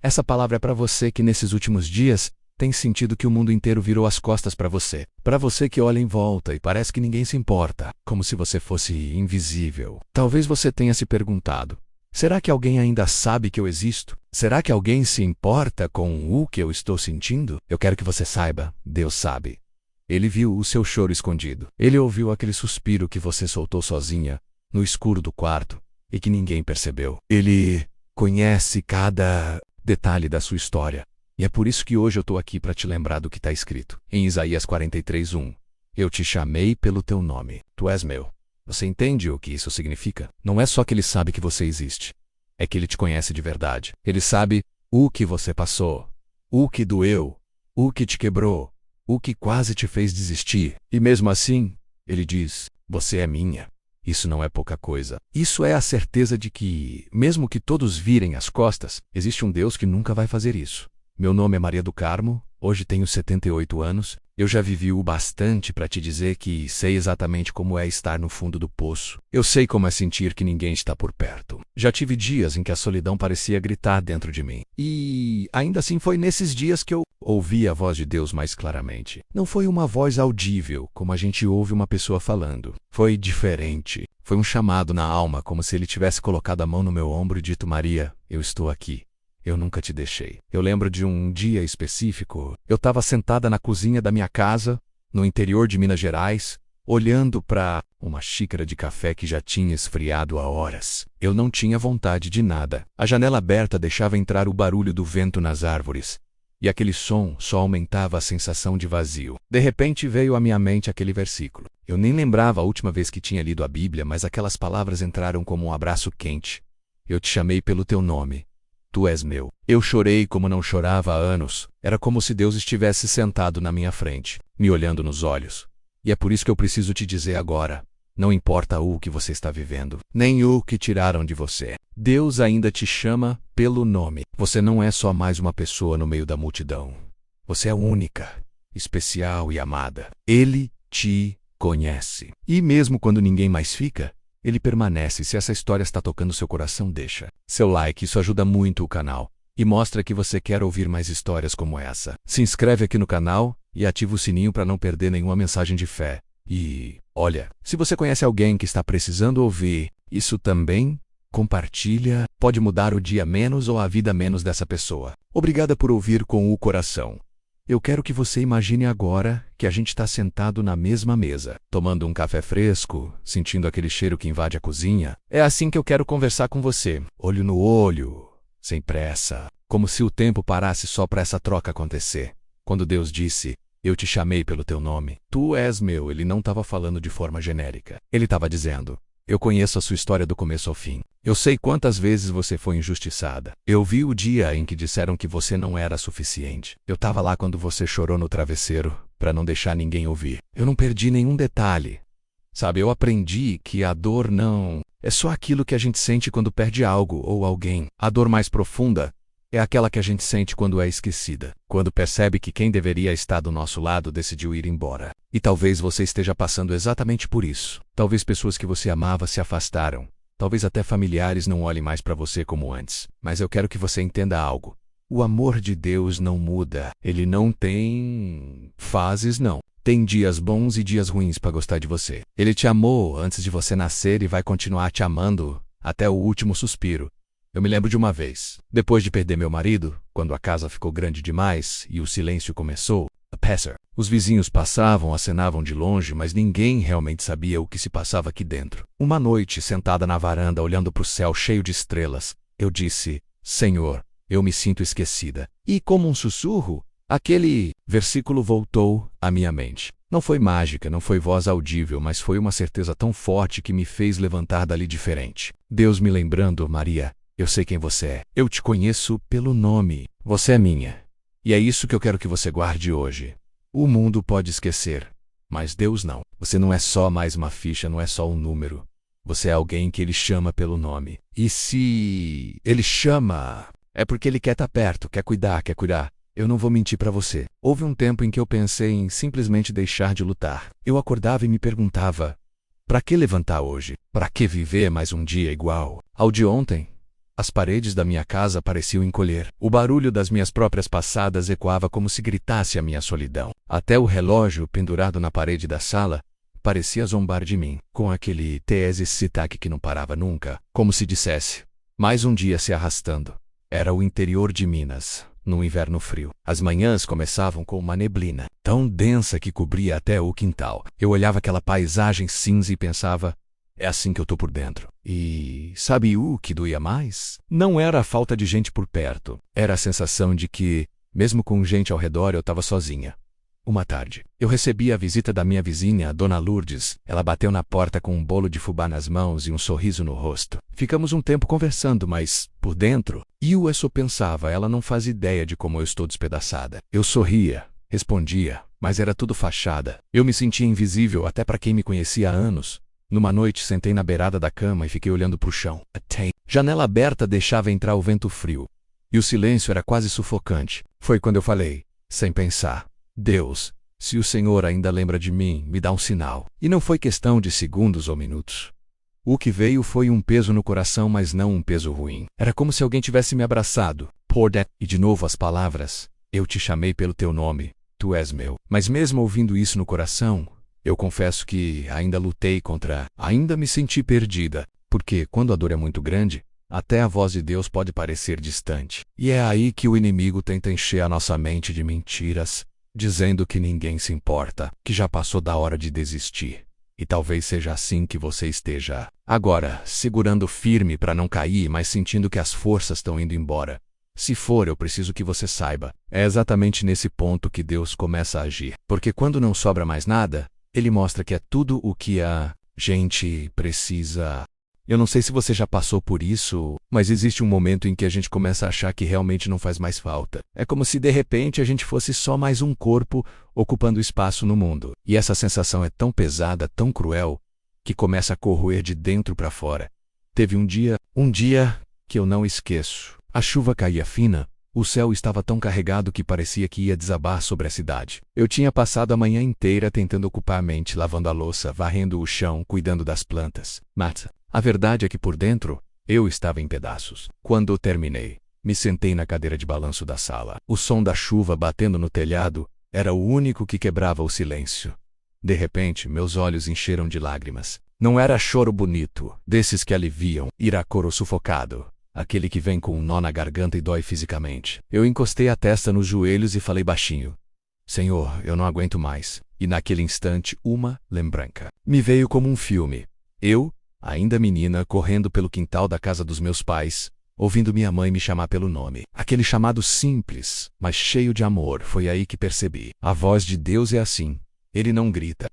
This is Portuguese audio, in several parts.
Essa palavra é para você que nesses últimos dias tem sentido que o mundo inteiro virou as costas para você. Para você que olha em volta e parece que ninguém se importa, como se você fosse invisível. Talvez você tenha se perguntado: será que alguém ainda sabe que eu existo? Será que alguém se importa com o que eu estou sentindo? Eu quero que você saiba, Deus sabe. Ele viu o seu choro escondido. Ele ouviu aquele suspiro que você soltou sozinha, no escuro do quarto, e que ninguém percebeu. Ele conhece cada detalhe da sua história. E é por isso que hoje eu estou aqui para te lembrar do que está escrito. Em Isaías 43:1. Eu te chamei pelo teu nome. Tu és meu. Você entende o que isso significa? Não é só que ele sabe que você existe. É que ele te conhece de verdade. Ele sabe o que você passou, o que doeu, o que te quebrou, o que quase te fez desistir. E mesmo assim, ele diz: você é minha. Isso não é pouca coisa. Isso é a certeza de que, mesmo que todos virem as costas, existe um Deus que nunca vai fazer isso. Meu nome é Maria do Carmo, hoje tenho 78 anos. Eu já vivi o bastante para te dizer que sei exatamente como é estar no fundo do poço. Eu sei como é sentir que ninguém está por perto. Já tive dias em que a solidão parecia gritar dentro de mim. E ainda assim foi nesses dias que eu ouvi a voz de Deus mais claramente. Não foi uma voz audível, como a gente ouve uma pessoa falando. Foi diferente. Foi um chamado na alma, como se ele tivesse colocado a mão no meu ombro e dito: Maria, eu estou aqui. Eu nunca te deixei. Eu lembro de um dia específico. Eu estava sentada na cozinha da minha casa, no interior de Minas Gerais, olhando para uma xícara de café que já tinha esfriado há horas. Eu não tinha vontade de nada. A janela aberta deixava entrar o barulho do vento nas árvores, e aquele som só aumentava a sensação de vazio. De repente veio à minha mente aquele versículo. Eu nem lembrava a última vez que tinha lido a Bíblia, mas aquelas palavras entraram como um abraço quente. Eu te chamei pelo teu nome. Tu és meu. Eu chorei como não chorava há anos. Era como se Deus estivesse sentado na minha frente, me olhando nos olhos. E é por isso que eu preciso te dizer agora: não importa o que você está vivendo, nem o que tiraram de você. Deus ainda te chama pelo nome. Você não é só mais uma pessoa no meio da multidão. Você é única, especial e amada. Ele te conhece. E mesmo quando ninguém mais fica, ele permanece. Se essa história está tocando seu coração, deixa seu like, isso ajuda muito o canal e mostra que você quer ouvir mais histórias como essa. Se inscreve aqui no canal e ativa o sininho para não perder nenhuma mensagem de fé. E, olha, se você conhece alguém que está precisando ouvir isso também, compartilha. Pode mudar o dia menos ou a vida menos dessa pessoa. Obrigada por ouvir com o coração. Eu quero que você imagine agora que a gente está sentado na mesma mesa, tomando um café fresco, sentindo aquele cheiro que invade a cozinha. É assim que eu quero conversar com você, olho no olho, sem pressa, como se o tempo parasse só para essa troca acontecer. Quando Deus disse: eu te chamei pelo teu nome, tu és meu, ele não estava falando de forma genérica. Ele estava dizendo: eu conheço a sua história do começo ao fim. Eu sei quantas vezes você foi injustiçada. Eu vi o dia em que disseram que você não era suficiente. Eu estava lá quando você chorou no travesseiro, para não deixar ninguém ouvir. Eu não perdi nenhum detalhe. Sabe, eu aprendi que a dor não é só aquilo que a gente sente quando perde algo ou alguém. A dor mais profunda é aquela que a gente sente quando é esquecida, quando percebe que quem deveria estar do nosso lado decidiu ir embora. E talvez você esteja passando exatamente por isso. Talvez pessoas que você amava se afastaram. Talvez até familiares não olhem mais para você como antes. Mas eu quero que você entenda algo. O amor de Deus não muda. Ele não tem fases, não. Tem dias bons e dias ruins para gostar de você. Ele te amou antes de você nascer e vai continuar te amando até o último suspiro. Eu me lembro de uma vez, depois de perder meu marido, quando a casa ficou grande demais e o silêncio começou a passar. Os vizinhos passavam, acenavam de longe, mas ninguém realmente sabia o que se passava aqui dentro. Uma noite, sentada na varanda, olhando para o céu cheio de estrelas, eu disse: Senhor, eu me sinto esquecida. E como um sussurro, aquele versículo voltou à minha mente. Não foi mágica, não foi voz audível, mas foi uma certeza tão forte que me fez levantar dali diferente. Deus me lembrando: Maria, eu sei quem você é. Eu te conheço pelo nome. Você é minha. E é isso que eu quero que você guarde hoje. O mundo pode esquecer, mas Deus não. Você não é só mais uma ficha, não é só um número. Você é alguém que Ele chama pelo nome. E se Ele chama, é porque Ele quer estar perto, quer cuidar, quer curar. Eu não vou mentir para você. Houve um tempo em que eu pensei em simplesmente deixar de lutar. Eu acordava e me perguntava: para que levantar hoje? Para que viver mais um dia igual ao de ontem? As paredes da minha casa pareciam encolher. O barulho das minhas próprias passadas ecoava como se gritasse a minha solidão. Até o relógio, pendurado na parede da sala, parecia zombar de mim, com aquele sotaque que não parava nunca, como se dissesse: mais um dia se arrastando. Era o interior de Minas, num inverno frio. As manhãs começavam com uma neblina, tão densa que cobria até o quintal. Eu olhava aquela paisagem cinza e pensava: é assim que eu tô por dentro. E sabe o que doía mais? Não era a falta de gente por perto. Era a sensação de que, mesmo com gente ao redor, eu estava sozinha. Uma tarde, eu recebi a visita da minha vizinha, a Dona Lourdes. Ela bateu na porta com um bolo de fubá nas mãos e um sorriso no rosto. Ficamos um tempo conversando, mas, por dentro, eu só pensava: ela não faz ideia de como eu estou despedaçada. Eu sorria, respondia, mas era tudo fachada. Eu me sentia invisível até para quem me conhecia há anos. Numa noite, sentei na beirada da cama e fiquei olhando para o chão. Janela aberta deixava entrar o vento frio. E o silêncio era quase sufocante. Foi quando eu falei, sem pensar: Deus, se o Senhor ainda lembra de mim, me dá um sinal. E não foi questão de segundos ou minutos. O que veio foi um peso no coração, mas não um peso ruim. Era como se alguém tivesse me abraçado. E de novo as palavras: eu te chamei pelo teu nome, tu és meu. Mas mesmo ouvindo isso no coração, eu confesso que ainda me senti perdida, porque quando a dor é muito grande, até a voz de Deus pode parecer distante. E é aí que o inimigo tenta encher a nossa mente de mentiras, dizendo que ninguém se importa, que já passou da hora de desistir. E talvez seja assim que você esteja agora, segurando firme para não cair, mas sentindo que as forças estão indo embora. Se for, eu preciso que você saiba, é exatamente nesse ponto que Deus começa a agir. Porque quando não sobra mais nada, Ele mostra que é tudo o que a gente precisa. Eu não sei se você já passou por isso, mas existe um momento em que a gente começa a achar que realmente não faz mais falta. É como se de repente a gente fosse só mais um corpo ocupando espaço no mundo. E essa sensação é tão pesada, tão cruel, que começa a corroer de dentro para fora. Teve um dia que eu não esqueço. A chuva caía fina. O céu estava tão carregado que parecia que ia desabar sobre a cidade. Eu tinha passado a manhã inteira tentando ocupar a mente, lavando a louça, varrendo o chão, cuidando das plantas. Mas a verdade é que por dentro, eu estava em pedaços. Quando terminei, me sentei na cadeira de balanço da sala. O som da chuva batendo no telhado era o único que quebrava o silêncio. De repente, meus olhos encheram de lágrimas. Não era choro bonito, desses que aliviam, ir a coro sufocado. Aquele que vem com um nó na garganta e dói fisicamente. Eu encostei a testa nos joelhos e falei baixinho: Senhor, eu não aguento mais. E naquele instante, uma lembrança me veio como um filme. Eu, ainda menina, correndo pelo quintal da casa dos meus pais, ouvindo minha mãe me chamar pelo nome. Aquele chamado simples, mas cheio de amor. Foi aí que percebi. A voz de Deus é assim. Ele não grita,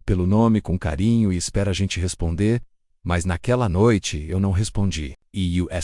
pelo nome com carinho e espera a gente responder. Mas naquela noite eu não respondi.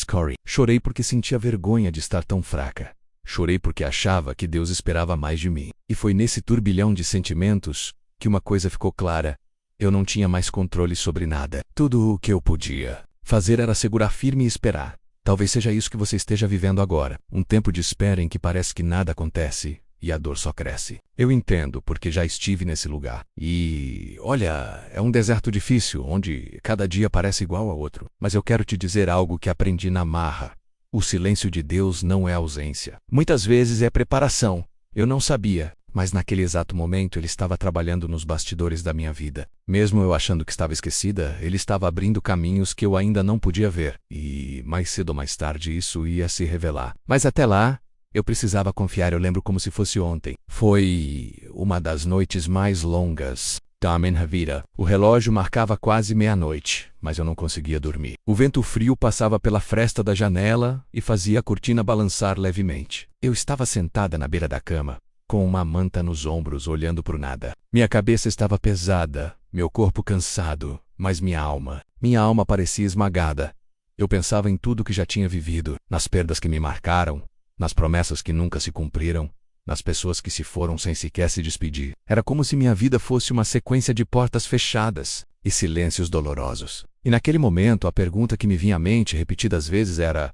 Corey. Chorei porque sentia vergonha de estar tão fraca. Chorei porque achava que Deus esperava mais de mim. E foi nesse turbilhão de sentimentos que uma coisa ficou clara: eu não tinha mais controle sobre nada. Tudo o que eu podia fazer era segurar firme e esperar. Talvez seja isso que você esteja vivendo agora. Um tempo de espera em que parece que nada acontece e a dor só cresce. Eu entendo, porque já estive nesse lugar. E, olha, é um deserto difícil, onde cada dia parece igual ao outro. Mas eu quero te dizer algo que aprendi na marra. O silêncio de Deus não é ausência. Muitas vezes é preparação. Eu não sabia, mas naquele exato momento Ele estava trabalhando nos bastidores da minha vida. Mesmo eu achando que estava esquecida, Ele estava abrindo caminhos que eu ainda não podia ver. E, mais cedo ou mais tarde, isso ia se revelar. Mas até lá, eu precisava confiar. Eu lembro como se fosse ontem. Foi uma das noites mais longas da minha vida. O relógio marcava quase meia-noite, mas eu não conseguia dormir. O vento frio passava pela fresta da janela e fazia a cortina balançar levemente. Eu estava sentada na beira da cama, com uma manta nos ombros, olhando para o nada. Minha cabeça estava pesada, meu corpo cansado, mas minha alma parecia esmagada. Eu pensava em tudo que já tinha vivido, nas perdas que me marcaram, nas promessas que nunca se cumpriram, nas pessoas que se foram sem sequer se despedir. Era como se minha vida fosse uma sequência de portas fechadas e silêncios dolorosos. E naquele momento, a pergunta que me vinha à mente repetidas vezes era: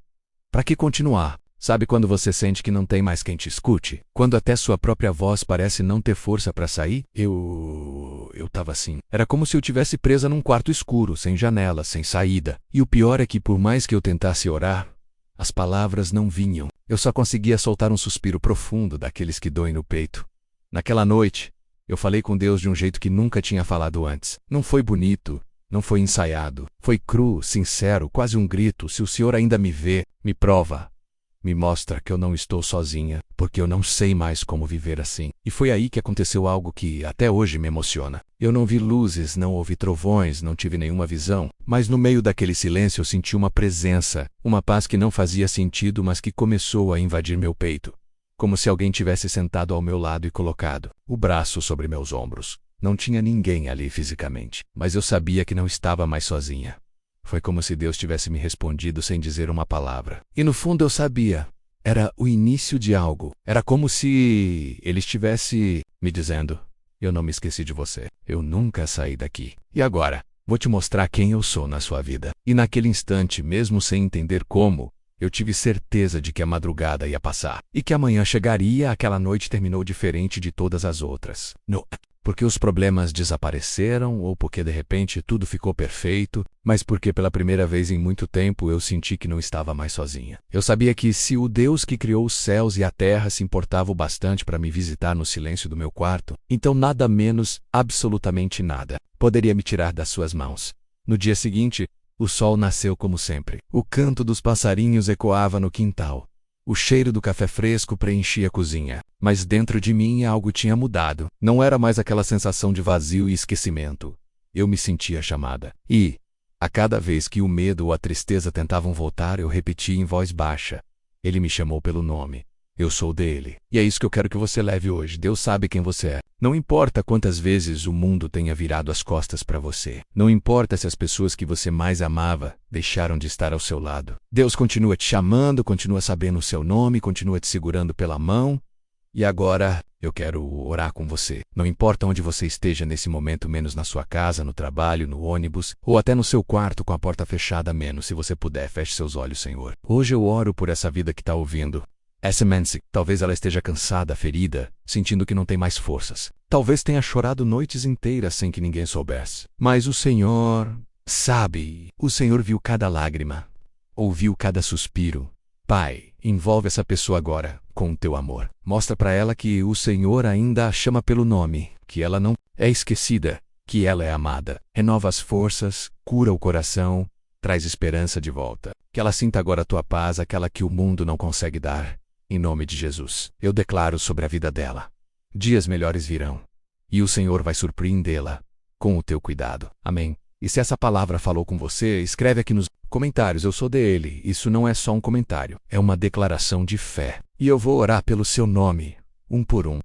para que continuar? Sabe quando você sente que não tem mais quem te escute? Quando até sua própria voz parece não ter força para sair? Eu tava assim. Era como se eu tivesse presa num quarto escuro, sem janela, sem saída. E o pior é que por mais que eu tentasse orar, As palavras não vinham. Eu só conseguia soltar um suspiro profundo daqueles que doem no peito. Naquela noite, eu falei com Deus de um jeito que nunca tinha falado antes. Não foi bonito, não foi ensaiado. Foi cru, sincero, quase um grito. Se o Senhor ainda me vê, me prova. Me mostra que eu não estou sozinha, porque eu não sei mais como viver assim. E foi aí que aconteceu algo que até hoje me emociona. Eu não vi luzes, não ouvi trovões, não tive nenhuma visão, mas no meio daquele silêncio eu senti uma presença, uma paz que não fazia sentido, mas que começou a invadir meu peito. Como se alguém tivesse sentado ao meu lado e colocado o braço sobre meus ombros. Não tinha ninguém ali fisicamente, mas eu sabia que não estava mais sozinha. Foi como se Deus tivesse me respondido sem dizer uma palavra. E no fundo eu sabia. Era o início de algo. Era como se Ele estivesse me dizendo: eu não me esqueci de você. Eu nunca saí daqui. E agora, vou te mostrar quem eu sou na sua vida. E naquele instante, mesmo sem entender como, eu tive certeza de que a madrugada ia passar. E que amanhã chegaria. Aquela noite terminou diferente de todas as outras. Não porque os problemas desapareceram ou porque de repente tudo ficou perfeito, mas porque pela primeira vez em muito tempo eu senti que não estava mais sozinha. Eu sabia que se o Deus que criou os céus e a terra se importava o bastante para me visitar no silêncio do meu quarto, então nada menos, absolutamente nada, poderia me tirar das suas mãos. No dia seguinte, o sol nasceu como sempre. O canto dos passarinhos ecoava no quintal. O cheiro do café fresco preenchia a cozinha, mas dentro de mim algo tinha mudado. Não era mais aquela sensação de vazio e esquecimento. Eu me sentia chamada. E, a cada vez que o medo ou a tristeza tentavam voltar, eu repetia em voz baixa. Ele me chamou pelo nome. Eu sou dele. E é isso que eu quero que você leve hoje. Deus sabe quem você é. Não importa quantas vezes o mundo tenha virado as costas para você. Não importa se as pessoas que você mais amava deixaram de estar ao seu lado. Deus continua te chamando, continua sabendo o seu nome, continua te segurando pela mão. E agora, eu quero orar com você. Não importa onde você esteja nesse momento, menos na sua casa, no trabalho, no ônibus, ou até no seu quarto com a porta fechada, menos se você puder, feche seus olhos, Senhor. Hoje eu oro por essa vida que está ouvindo. Essa Mansi, talvez ela esteja cansada, ferida, sentindo que não tem mais forças. Talvez tenha chorado noites inteiras sem que ninguém soubesse. Mas o Senhor sabe. O Senhor viu cada lágrima, ouviu cada suspiro. Pai, envolve essa pessoa agora com o teu amor. Mostra para ela que o Senhor ainda a chama pelo nome, que ela não é esquecida, que ela é amada. Renova as forças, cura o coração, traz esperança de volta. Que ela sinta agora a tua paz, aquela que o mundo não consegue dar. Em nome de Jesus, eu declaro sobre a vida dela. Dias melhores virão. E o Senhor vai surpreendê-la com o teu cuidado. Amém. E se essa palavra falou com você, escreve aqui nos comentários. Eu sou dele. Isso não é só um comentário. É uma declaração de fé. E eu vou orar pelo seu nome, um por um.